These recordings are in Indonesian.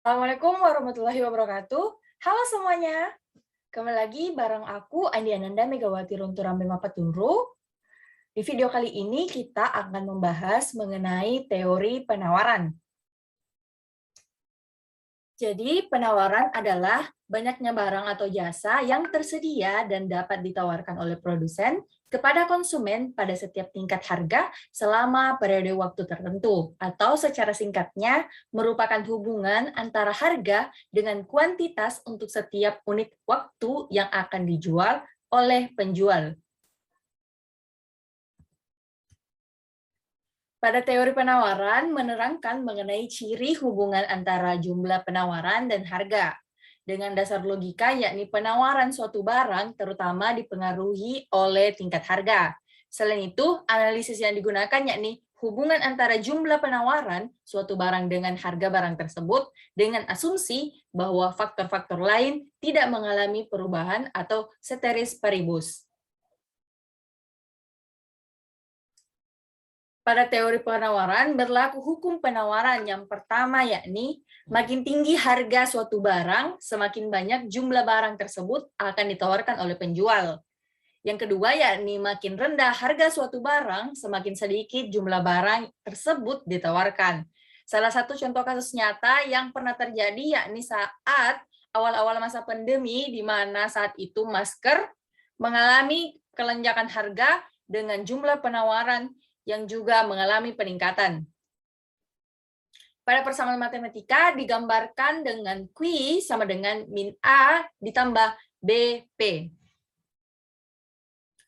Assalamualaikum warahmatullahi wabarakatuh. Halo semuanya. Kembali lagi bareng aku, Andi Ananda Megawati Runturambe Mapaturu. Di video kali ini kita akan membahas mengenai teori penawaran. Jadi, penawaran adalah banyaknya barang atau jasa yang tersedia dan dapat ditawarkan oleh produsen kepada konsumen pada setiap tingkat harga selama periode waktu tertentu, atau secara singkatnya merupakan hubungan antara harga dengan kuantitas untuk setiap unit waktu yang akan dijual oleh penjual. Pada teori penawaran menerangkan mengenai ciri hubungan antara jumlah penawaran dan harga. Dengan dasar logika yakni penawaran suatu barang terutama dipengaruhi oleh tingkat harga. Selain itu, analisis yang digunakan yakni hubungan antara jumlah penawaran suatu barang dengan harga barang tersebut dengan asumsi bahwa faktor-faktor lain tidak mengalami perubahan atau ceteris paribus. Pada teori penawaran berlaku hukum penawaran yang pertama yakni makin tinggi harga suatu barang, semakin banyak jumlah barang tersebut akan ditawarkan oleh penjual. Yang kedua yakni makin rendah harga suatu barang, semakin sedikit jumlah barang tersebut ditawarkan. Salah satu contoh kasus nyata yang pernah terjadi yakni saat awal-awal masa pandemi di mana saat itu masker mengalami kelonjakan harga dengan jumlah penawaran yang juga mengalami peningkatan. Pada persamaan matematika digambarkan dengan Q sama dengan min A ditambah BP.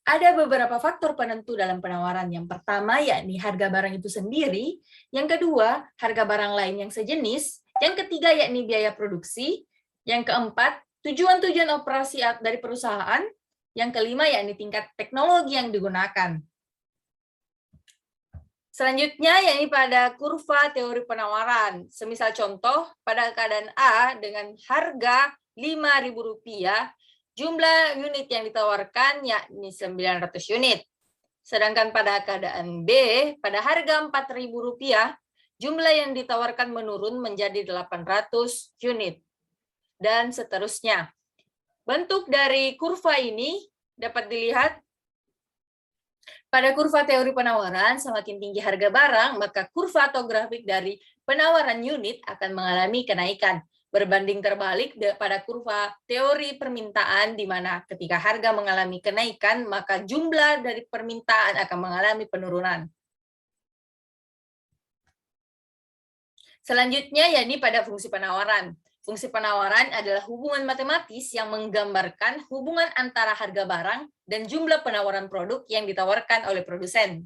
Ada beberapa faktor penentu dalam penawaran. Yang pertama yakni harga barang itu sendiri, yang kedua harga barang lain yang sejenis, yang ketiga yakni biaya produksi, yang keempat tujuan-tujuan operasi dari perusahaan, yang kelima yakni tingkat teknologi yang digunakan. Selanjutnya, yakni pada kurva teori penawaran. Semisal contoh, pada keadaan A dengan harga Rp5.000, jumlah unit yang ditawarkan yakni 900 unit. Sedangkan pada keadaan B, pada harga Rp4.000, jumlah yang ditawarkan menurun menjadi 800 unit. Dan seterusnya. Bentuk dari kurva ini dapat dilihat pada kurva teori penawaran, semakin tinggi harga barang, maka kurva atau grafik dari penawaran unit akan mengalami kenaikan. Berbanding terbalik pada kurva teori permintaan, di mana ketika harga mengalami kenaikan, maka jumlah dari permintaan akan mengalami penurunan. Selanjutnya, yakni pada fungsi penawaran. Fungsi penawaran adalah hubungan matematis yang menggambarkan hubungan antara harga barang dan jumlah penawaran produk yang ditawarkan oleh produsen.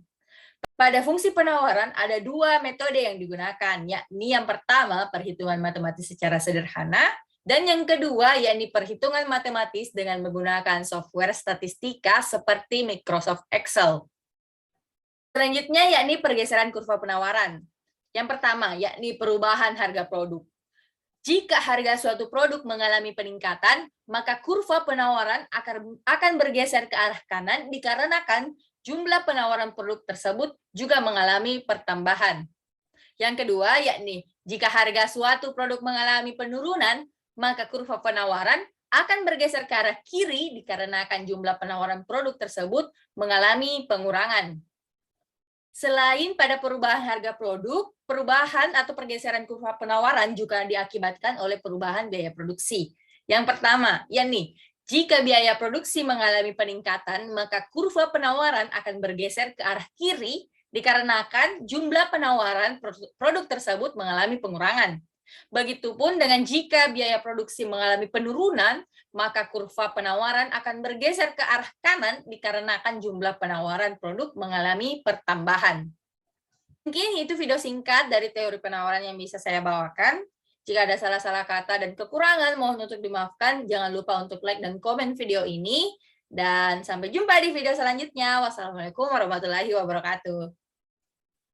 Pada fungsi penawaran ada dua metode yang digunakan, yakni yang pertama perhitungan matematis secara sederhana, dan yang kedua yakni perhitungan matematis dengan menggunakan software statistika seperti Microsoft Excel. Selanjutnya yakni pergeseran kurva penawaran. Yang pertama yakni perubahan harga produk. Jika harga suatu produk mengalami peningkatan, maka kurva penawaran akan bergeser ke arah kanan dikarenakan jumlah penawaran produk tersebut juga mengalami pertambahan. Yang kedua, yakni jika harga suatu produk mengalami penurunan, maka kurva penawaran akan bergeser ke arah kiri dikarenakan jumlah penawaran produk tersebut mengalami pengurangan. Selain pada perubahan harga produk, perubahan atau pergeseran kurva penawaran juga diakibatkan oleh perubahan biaya produksi. Yang pertama, yakni jika biaya produksi mengalami peningkatan, maka kurva penawaran akan bergeser ke arah kiri dikarenakan jumlah penawaran produk tersebut mengalami pengurangan. Begitupun dengan jika biaya produksi mengalami penurunan, maka kurva penawaran akan bergeser ke arah kanan dikarenakan jumlah penawaran produk mengalami pertambahan. Mungkin itu video singkat dari teori penawaran yang bisa saya bawakan. Jika ada salah-salah kata dan kekurangan, mohon untuk dimaafkan. Jangan lupa untuk like dan komen video ini. Dan sampai jumpa di video selanjutnya. Wassalamualaikum warahmatullahi wabarakatuh.